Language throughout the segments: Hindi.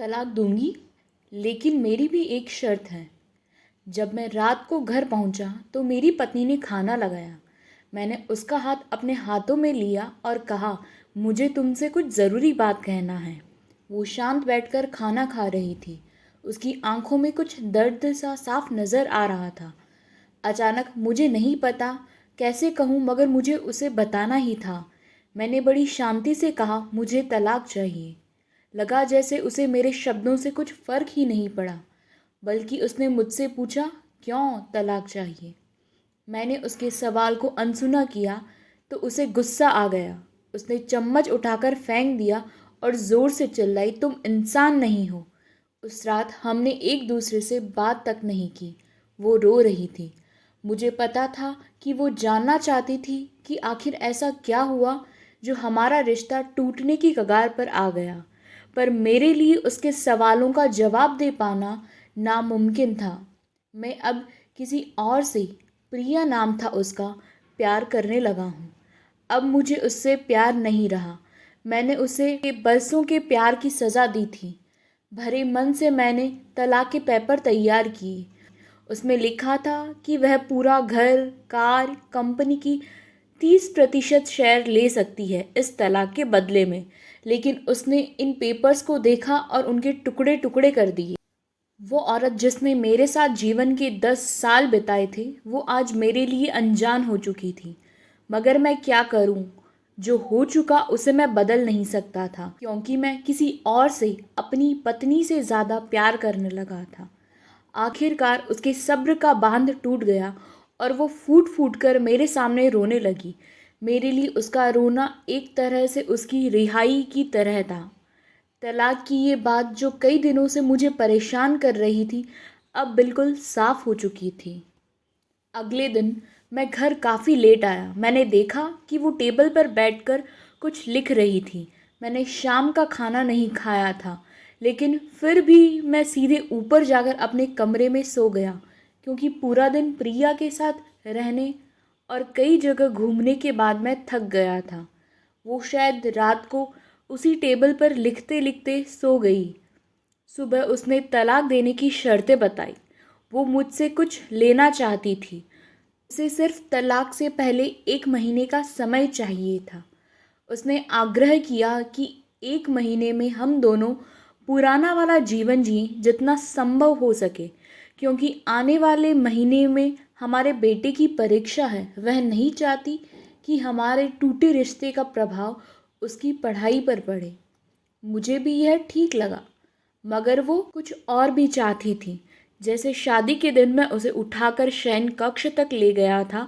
तलाक दूंगी, लेकिन मेरी भी एक शर्त है। जब मैं रात को घर पहुंचा तो मेरी पत्नी ने खाना लगाया। मैंने उसका हाथ अपने हाथों में लिया और कहा, मुझे तुमसे कुछ ज़रूरी बात कहना है। वो शांत बैठकर खाना खा रही थी। उसकी आंखों में कुछ दर्द सा साफ नज़र आ रहा था। अचानक मुझे नहीं पता कैसे कहूँ, मगर मुझे उसे बताना ही था। मैंने बड़ी शांति से कहा, मुझे तलाक चाहिए। लगा जैसे उसे मेरे शब्दों से कुछ फ़र्क ही नहीं पड़ा, बल्कि उसने मुझसे पूछा, क्यों तलाक चाहिए। मैंने उसके सवाल को अनसुना किया तो उसे गुस्सा आ गया। उसने चम्मच उठाकर फेंक दिया और ज़ोर से चिल्लाई, तुम इंसान नहीं हो। उस रात हमने एक दूसरे से बात तक नहीं की। वो रो रही थी। मुझे पता था कि वो जानना चाहती थी कि आखिर ऐसा क्या हुआ जो हमारा रिश्ता टूटने की कगार पर आ गया। पर मेरे लिए उसके सवालों का जवाब दे पाना नामुमकिन था। मैं अब किसी और से, प्रिया नाम था उसका, प्यार करने लगा हूँ। अब मुझे उससे प्यार नहीं रहा। मैंने उसे बरसों के प्यार की सज़ा दी थी। भरे मन से मैंने तलाक के पेपर तैयार किए। उसमें लिखा था कि वह पूरा घर, कार, कंपनी की 30% शेयर ले सकती है इस तलाक के बदले में। लेकिन उसने इन पेपर्स को देखा और उनके टुकड़े टुकड़े कर दिए। वो औरत जिसने मेरे साथ जीवन के 10 साल बिताए थे, वो आज मेरे लिए अनजान हो चुकी थी। मगर मैं क्या करूं? जो हो चुका उसे मैं बदल नहीं सकता था, क्योंकि मैं किसी और से, अपनी पत्नी से ज़्यादा प्यार करने लगा था। आखिरकार उसके सब्र का बांध टूट गया और वो फूट फूट कर मेरे सामने रोने लगी। मेरे लिए उसका रोना एक तरह से उसकी रिहाई की तरह था। तलाक की ये बात जो कई दिनों से मुझे परेशान कर रही थी, अब बिल्कुल साफ हो चुकी थी। अगले दिन मैं घर काफ़ी लेट आया। मैंने देखा कि वो टेबल पर बैठकर कुछ लिख रही थी। मैंने शाम का खाना नहीं खाया था, लेकिन फिर भी मैं सीधे ऊपर जाकर अपने कमरे में सो गया, क्योंकि पूरा दिन प्रिया के साथ रहने और कई जगह घूमने के बाद मैं थक गया था। वो शायद रात को उसी टेबल पर लिखते लिखते सो गई। सुबह उसने तलाक देने की शर्तें बताई। वो मुझसे कुछ लेना चाहती थी। उसे सिर्फ तलाक से पहले 1 महीने का समय चाहिए था। उसने आग्रह किया कि 1 महीने में हम दोनों पुराना वाला जीवन जिएं जितना संभव हो सके, क्योंकि आने वाले महीने में हमारे बेटे की परीक्षा है। वह नहीं चाहती कि हमारे टूटे रिश्ते का प्रभाव उसकी पढ़ाई पर पड़े। मुझे भी यह ठीक लगा, मगर वो कुछ और भी चाहती थी। जैसे शादी के दिन मैं उसे उठाकर शयन कक्ष तक ले गया था,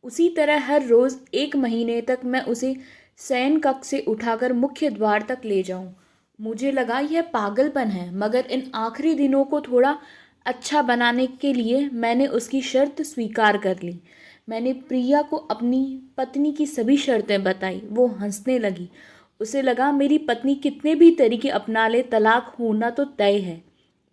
उसी तरह हर रोज़ 1 महीने तक मैं उसे शयन कक्ष से उठाकर मुख्य द्वार तक ले जाऊं। मुझे लगा यह पागलपन है, मगर इन आखिरी दिनों को थोड़ा अच्छा बनाने के लिए मैंने उसकी शर्त स्वीकार कर ली। मैंने प्रिया को अपनी पत्नी की सभी शर्तें बताई। वो हंसने लगी। उसे लगा मेरी पत्नी कितने भी तरीके अपना ले, तलाक होना तो तय है।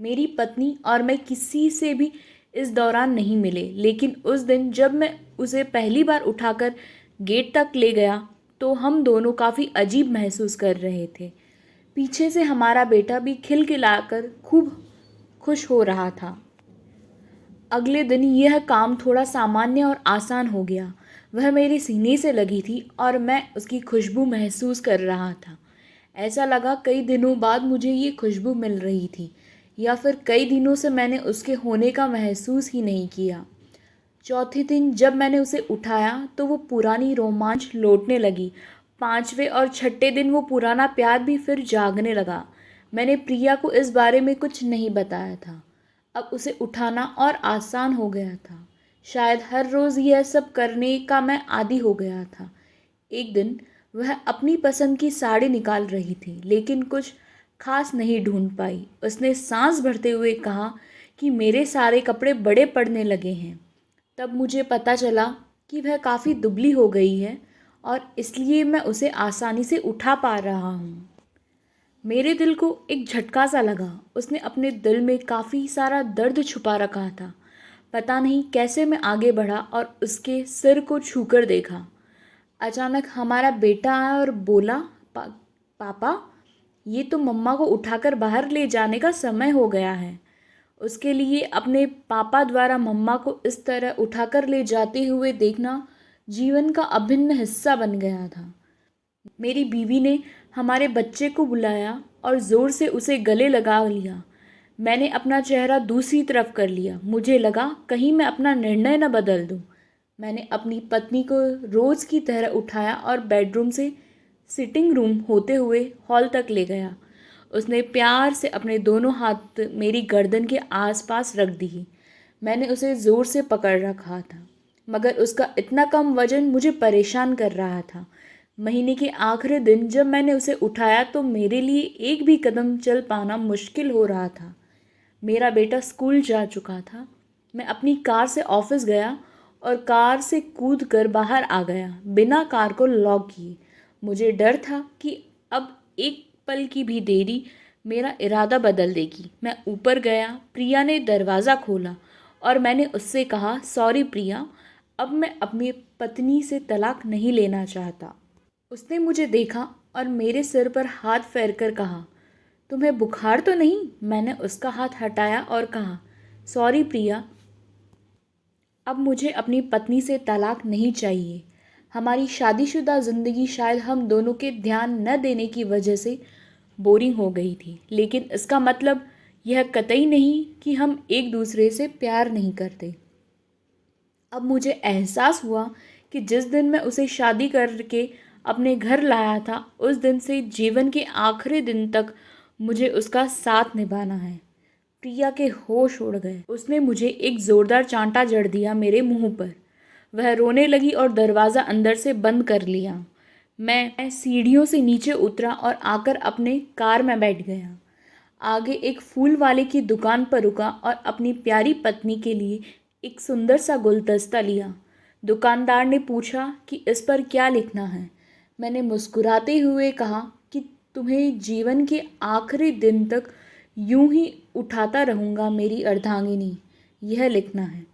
मेरी पत्नी और मैं किसी से भी इस दौरान नहीं मिले, लेकिन उस दिन जब मैं उसे पहली बार उठाकर गेट तक ले गया तो हम दोनों काफ़ी अजीब महसूस कर रहे थे। पीछे से हमारा बेटा भी खिलखिलाकर खूब खुश हो रहा था। अगले दिन यह काम थोड़ा सामान्य और आसान हो गया। वह मेरे सीने से लगी थी और मैं उसकी खुशबू महसूस कर रहा था। ऐसा लगा कई दिनों बाद मुझे ये खुशबू मिल रही थी, या फिर कई दिनों से मैंने उसके होने का महसूस ही नहीं किया। चौथे दिन जब मैंने उसे उठाया तो वो पुरानी रोमांच लौटने लगी। 5वें और 6ठे दिन वो पुराना प्यार भी फिर जागने लगा। मैंने प्रिया को इस बारे में कुछ नहीं बताया था। अब उसे उठाना और आसान हो गया था। शायद हर रोज़ यह सब करने का मैं आदी हो गया था। एक दिन वह अपनी पसंद की साड़ी निकाल रही थी, लेकिन कुछ खास नहीं ढूंढ पाई। उसने सांस भरते हुए कहा कि मेरे सारे कपड़े बड़े पड़ने लगे हैं। तब मुझे पता चला कि वह काफ़ी दुबली हो गई है और इसलिए मैं उसे आसानी से उठा पा रहा हूँ। मेरे दिल को एक झटका सा लगा। उसने अपने दिल में काफ़ी सारा दर्द छुपा रखा था। पता नहीं कैसे मैं आगे बढ़ा और उसके सिर को छूकर देखा। अचानक हमारा बेटा आया और बोला, पापा, ये तो मम्मा को उठाकर बाहर ले जाने का समय हो गया है। उसके लिए अपने पापा द्वारा मम्मा को इस तरह उठाकर ले जाते हुए देखना जीवन का अभिन्न हिस्सा बन गया था। मेरी बीवी ने हमारे बच्चे को बुलाया और ज़ोर से उसे गले लगा लिया। मैंने अपना चेहरा दूसरी तरफ कर लिया। मुझे लगा कहीं मैं अपना निर्णय न बदल दूं। मैंने अपनी पत्नी को रोज़ की तरह उठाया और बेडरूम से सिटिंग रूम होते हुए हॉल तक ले गया। उसने प्यार से अपने दोनों हाथ मेरी गर्दन के आसपास रख दिए। मैंने उसे ज़ोर से पकड़ रखा था, मगर उसका इतना कम वजन मुझे परेशान कर रहा था। महीने के आखिरी दिन जब मैंने उसे उठाया तो मेरे लिए एक भी कदम चल पाना मुश्किल हो रहा था। मेरा बेटा स्कूल जा चुका था। मैं अपनी कार से ऑफिस गया और कार से कूदकर बाहर आ गया, बिना कार को लॉक किए। मुझे डर था कि अब एक पल की भी देरी मेरा इरादा बदल देगी। मैं ऊपर गया। प्रिया ने दरवाज़ा खोला और मैंने उससे कहा, सॉरी प्रिया, अब मैं अपनी पत्नी से तलाक नहीं लेना चाहता। उसने मुझे देखा और मेरे सिर पर हाथ फेरकर कहा, तुम्हें बुखार तो नहीं? मैंने उसका हाथ हटाया और कहा, सॉरी प्रिया, अब मुझे अपनी पत्नी से तलाक नहीं चाहिए। हमारी शादीशुदा ज़िंदगी शायद हम दोनों के ध्यान न देने की वजह से बोरिंग हो गई थी, लेकिन इसका मतलब यह कतई नहीं कि हम एक दूसरे से प्यार नहीं करते। अब मुझे एहसास हुआ कि जिस दिन मैं उसे शादी करके अपने घर लाया था, उस दिन से जीवन के आखिरी दिन तक मुझे उसका साथ निभाना है। प्रिया के होश उड़ गए। उसने मुझे एक ज़ोरदार चांटा जड़ दिया मेरे मुंह पर। वह रोने लगी और दरवाज़ा अंदर से बंद कर लिया। मैं सीढ़ियों से नीचे उतरा और आकर अपने कार में बैठ गया। आगे एक फूल वाले की दुकान पर रुका और अपनी प्यारी पत्नी के लिए एक सुंदर सा गुलदस्ता लिया। दुकानदार ने पूछा कि इस पर क्या लिखना है। मैंने मुस्कुराते हुए कहा कि तुम्हें जीवन के आखिरी दिन तक यूं ही उठाता रहूँगा मेरी अर्धांगिनी, यह लिखना है।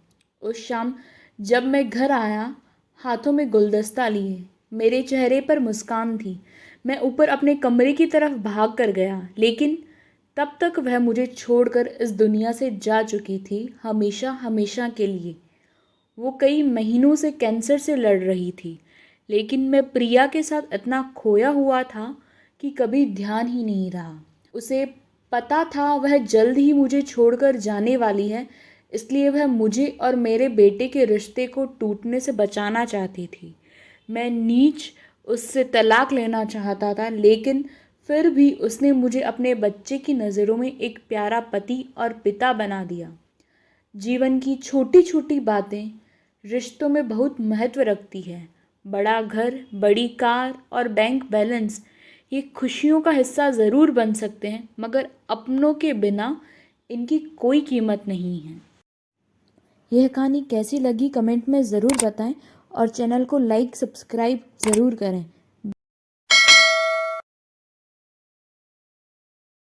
उस शाम जब मैं घर आया, हाथों में गुलदस्ता लिए, मेरे चेहरे पर मुस्कान थी। मैं ऊपर अपने कमरे की तरफ भाग कर गया, लेकिन तब तक वह मुझे छोड़कर इस दुनिया से जा चुकी थी, हमेशा हमेशा के लिए। वो कई महीनों से कैंसर से लड़ रही थी, लेकिन मैं प्रिया के साथ इतना खोया हुआ था कि कभी ध्यान ही नहीं रहा। उसे पता था वह जल्द ही मुझे छोड़कर जाने वाली है, इसलिए वह मुझे और मेरे बेटे के रिश्ते को टूटने से बचाना चाहती थी। मैं नीच उससे तलाक लेना चाहता था, लेकिन फिर भी उसने मुझे अपने बच्चे की नज़रों में एक प्यारा पति और पिता बना दिया। जीवन की छोटी छोटी बातें रिश्तों में बहुत महत्व रखती है। बड़ा घर, बड़ी कार और बैंक बैलेंस ये खुशियों का हिस्सा ज़रूर बन सकते हैं, मगर अपनों के बिना इनकी कोई कीमत नहीं है। यह कहानी कैसी लगी कमेंट में ज़रूर बताएं और चैनल को लाइक सब्सक्राइब ज़रूर करें।